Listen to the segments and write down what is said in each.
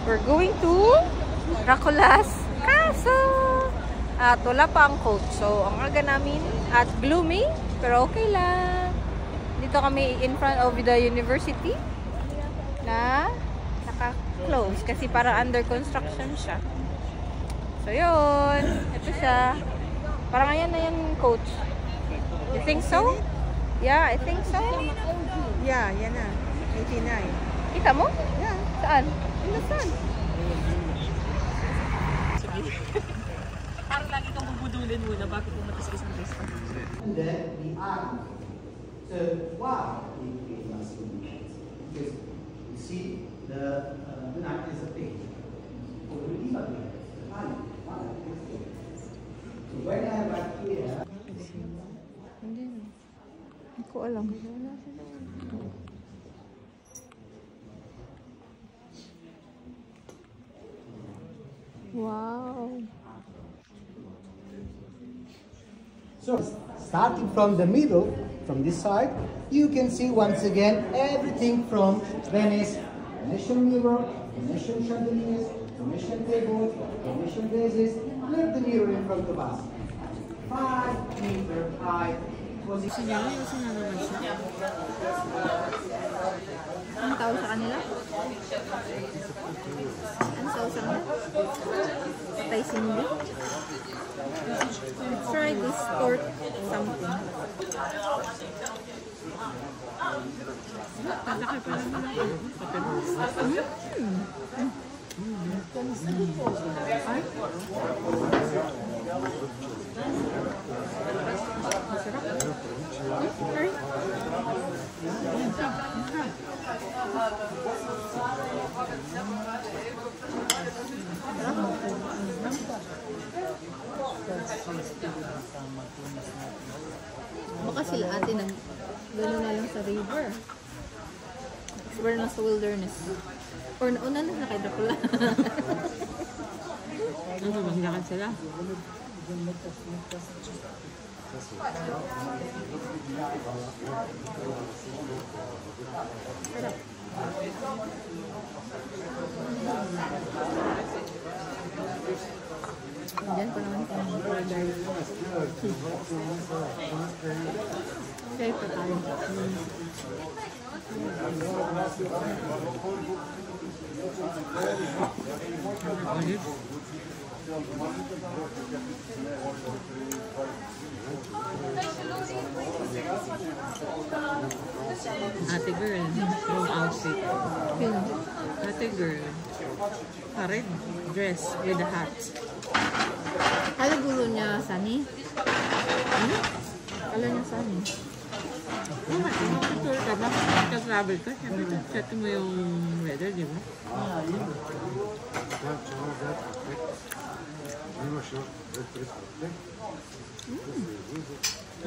We're going to Dracula's Castle. At wala pa ang coach. So, ang aga namin at gloomy, pero okay lang. Dito kami in front of the university na naka-close kasi para under construction siya. So, yun. Ito siya. Parang ayan na yan, coach. You think so? Yeah, I think so. Yeah, yan na. 89. Kita mo? Yeah. Saan? In the sun. Parang lagi kang bubudulin muna bago pumunta sa isang restaurant. And then the arm. So why it must be? Because you see the knife is a pig. So when I am back here. Hindi ko alam. Wow. So starting from the middle, from this side, you can see once again everything from Venice, Venetian mirror, Venetian chandeliers, Venetian tables, Venetian vases. Look the mirror in front of us. 5-meter high position. Ang tao sa kanila? Ang tao sa kanila? Patay sindi? Let's try this torte something. Palaki pa naman ang Ay? Baka sila ate nag gano'n na lang sa river. Explore na sa wilderness. Or nauna na kay Dracula. ano, mahilakan sila. Diyan pa naman tayo mag-guide. Okay pa tayo. Ate girl, wrong outfit. Ate girl, red dress with a hat. Kala gulo niya, Sunny? Kala niya, Sunny? Tour ka ba? Ka-travel ka? Siyempre, set mo yung weather, di ba?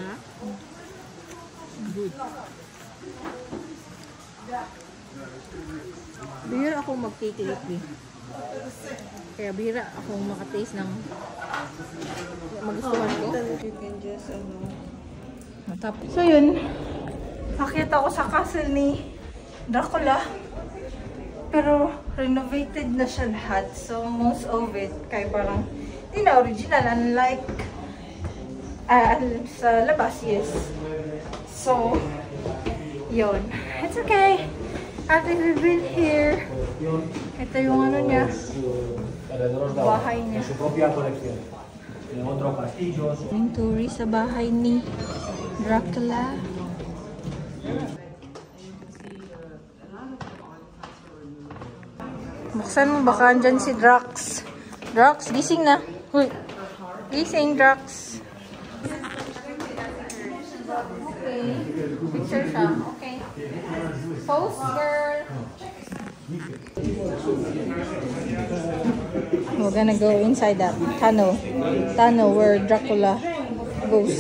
Ha? Good. Bihira akong mag-take-it eh. Kaya bihira akong makataste ng magustuhan ko. You can just, So yun, nakita ko sa castle ni Dracula. Pero renovated na siya lahat. So most of it, kaya parang hindi na original. Unlike sa labas, yes. So, yun. It's okay. After we've been here, ito yung ano niya, bahay niya. Yung tourist sa bahay ni Dracula. Buksan mo, baka andyan si Drax. Drax, gising na. Huy. Gising, Drax. Okay. Picture siya. Okay. Pose, girl. We're gonna go inside that tunnel. Tunnel where Dracula goes.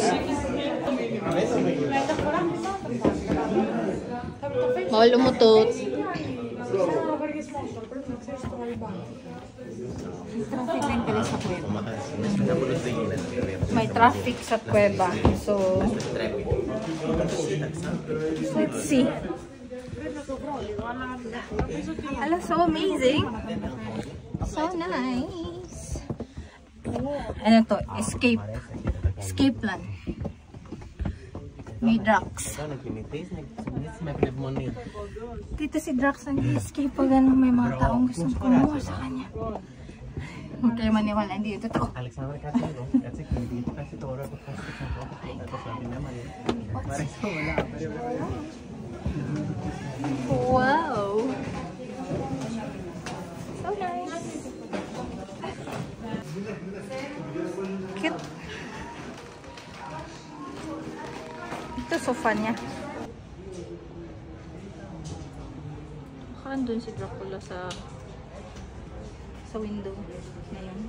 Bawal umutot. Traffic din pala sa kuweba. May traffic sa kuweba. So, let's see. Hello, so amazing. So nice. Ano to? Escape. Escape plan. May Drax. Dito si Drax nag-escape pag ano, may mga taong gustong kumuha sa kanya. Huwag kayo maniwala, hindi ito totoo. Alexander kasi dito kasi Tora ko kasi ito. Tapos sabi naman Wow! So nice! Cute! Ito sofa niya. Parang dun si Dracula sa window na yun.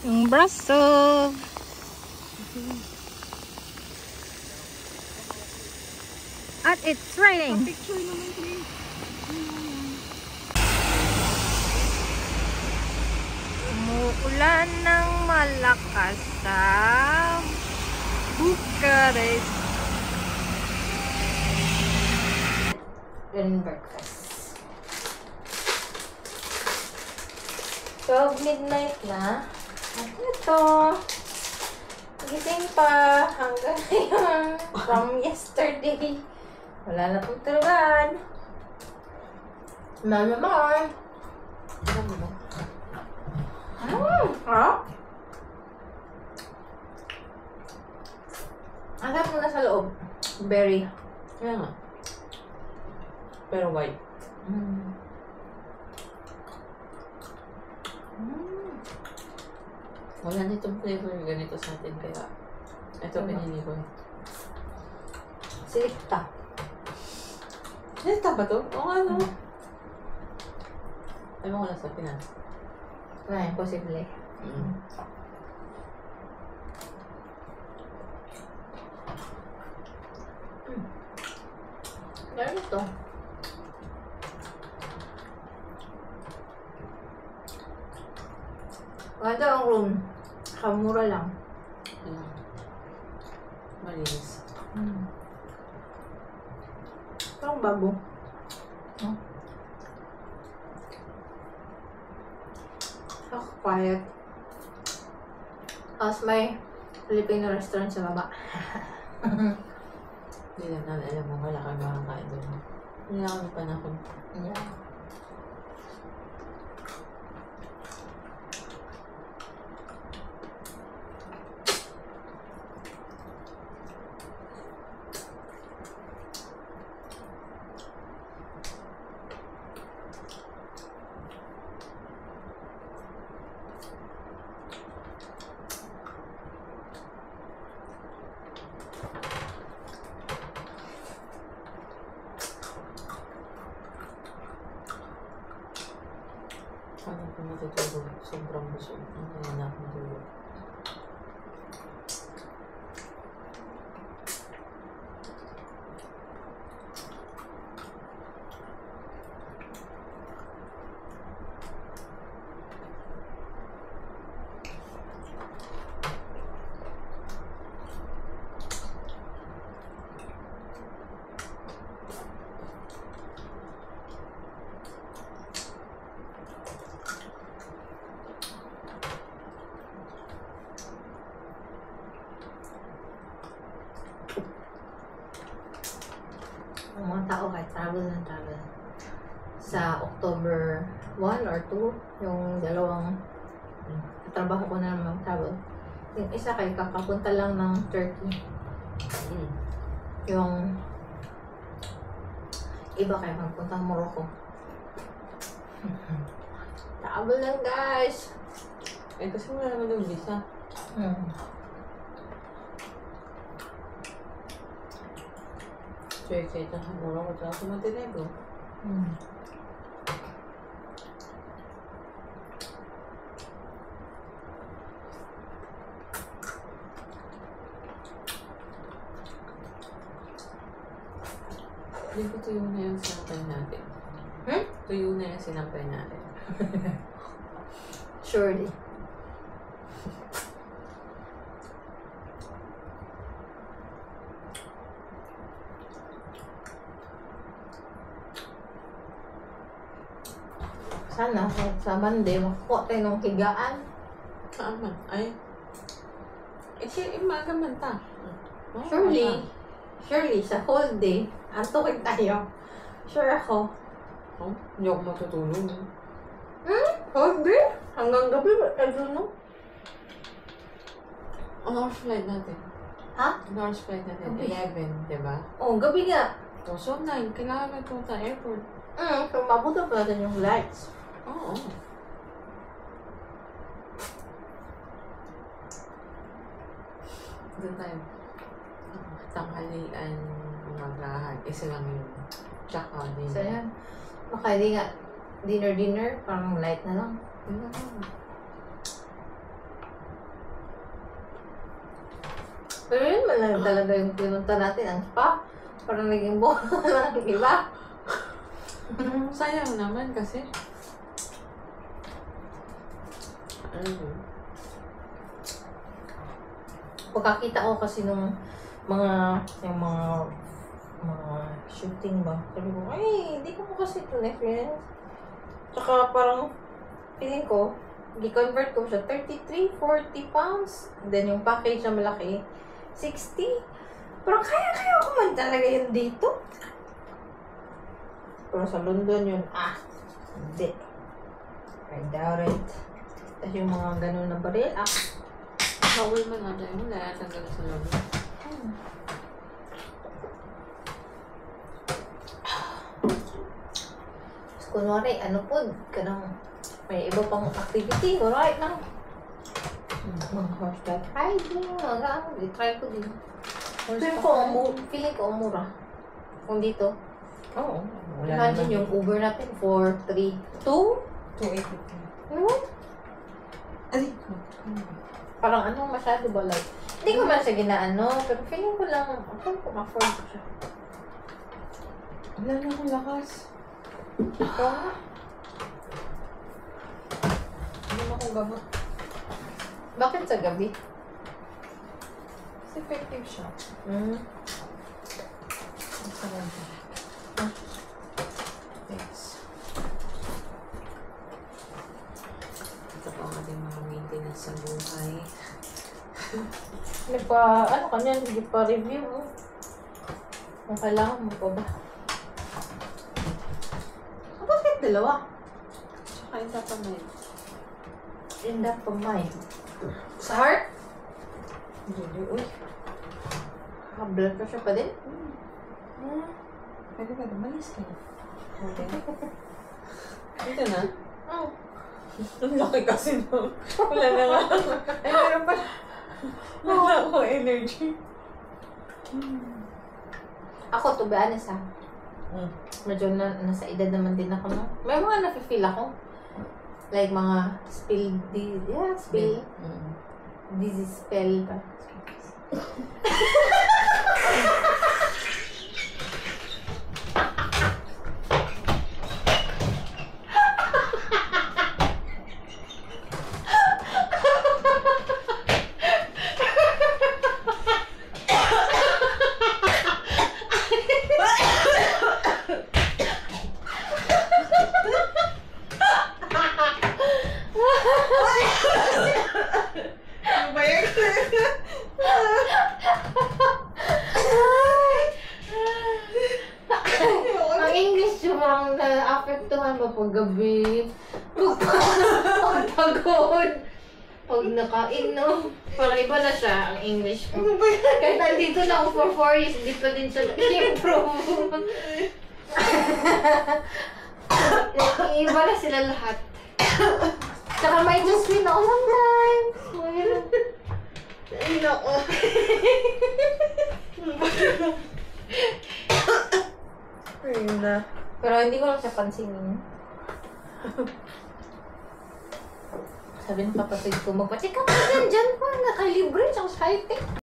Yung braso. At it's raining. Picture naman, please. Umuulan ng malakas sa Bucharest. And breakfast. 12 midnight na. At ito, gising pa hanggang ngayon from yesterday. Wala na pong tulugan. Malamang. Ha? Ang sarap mo na sa loob. Berry. Kaya nga. Pero white. Wala nitong flavor ganito sa atin, kaya ito pinili ko. Silikta. Nesta ba to? Oo nga, no? Ewan ko lang sa Pinas. Ay, posible. Meron ito. Ganda ang room. Kamura lang. Malinis. Parang bago. Quiet. Tapos may Filipino restaurant sa baba. Hindi lang namin alam kung wala kayo makakain doon. Hindi lang kami panahon. Yeah. Paano ko matutulog? Sobrang busog. Ang na ako matulog. Ang mga tao kahit travel ng travel. Sa October 1 or 2, yung dalawang trabaho ko na naman travel. Yung isa kay kakapunta lang ng Turkey. Yung iba kay magpunta ng Morocco. Travel lang guys! Eh, kasi wala naman yung visa. Turkey, tsaka Morocco, tsaka sa Montenegro. Hindi ko tuyo na yung sinampay natin. Tuyo na yung sinampay natin. Surely. Sana sa Monday makuha tayo ng higaan. Saan man? Ay. Eh, siya, umaga man ta. Surely, sa whole day, antukin tayo. Sure ako. Oh, hindi ako matutulog. Whole day? Hanggang gabi, I don't know. Ano oras flight natin? Ha? Ano oras flight natin? Gabi. 11, diba? Oh, gabi nga. Oh, so 9, kailangan na ito sa airport. So mabuto pa natin yung lights. Oo. Doon tayo. Tanghalian, umagahan. Isa lang yun. Tsaka din. So yan. Baka hindi nga dinner, parang light na lang. Yun na lang. Pero yun man lang talaga yung pinunta natin, ang spa. Parang naging bola lang ng iba. Sayang naman kasi. Ano yun? Pagkakita ko kasi nung yung mga shooting ba? Sabi ko, ay, hindi ko po kasi ito na-experience. Tsaka parang, feeling ko, gi-convert ko siya, 33, 40 pounds. And then yung package na malaki, 60. Pero kaya ko man talaga yun dito. Pero sa London yun, hindi. I doubt it. Tapos yung mga ganun na baril, Bawal man nga tayo. Wala yata gano'n sa lobby. Kunwari, ano po, kanang may iba pang activity, alright lang. Mga horseback riding, try ko din. Feeling ko ang mura. Kung dito. Oo. Imagine yung Uber natin for 3, 2? 280. Ano? Ay! Parang ano masyado ba like? Hindi ko man siya ginaano, pero feeling ko lang, ako kung afford ko siya. Wala na akong lakas. Ito nga. Hindi na akong gamot. Bakit sa gabi? Kasi effective siya. Basta lang siya. Thanks. Ito pa ang ating mga maintenance sa buhay. Ano ka niyan? Hindi pa review. Kung kailangan mo pa ba? Bakit dalawa? Tsaka isa pa may. In that of mine. Sa heart? Hindi, uy. Blood pressure pa din? Pwede ba? Malis ka na. Okay. Dito na? Oo. Ang laki kasi no. Wala na nga. Ay, meron pa. Wala akong energy. Ako, to be honest ha. Medyo nasa edad naman din ako, no? May mga nafe-feel ako. Like mga spill disease spell pa. Ang English yung na-apektuhan ba pag gabi? Pag pagod. Pag nakainom. Parang iba na siya ang English ko. Kahit nandito na ako for 4 years, hindi pa din siya nag-improve. Iba na sila lahat. Tsaka may just win ako sometimes. Ay, nako. Ayun na. Pero hindi ko lang siya pansinin. Sabi ng kapatid ko, magpa-check up ka dyan pa, nakalibre, tsaka sa high-tech.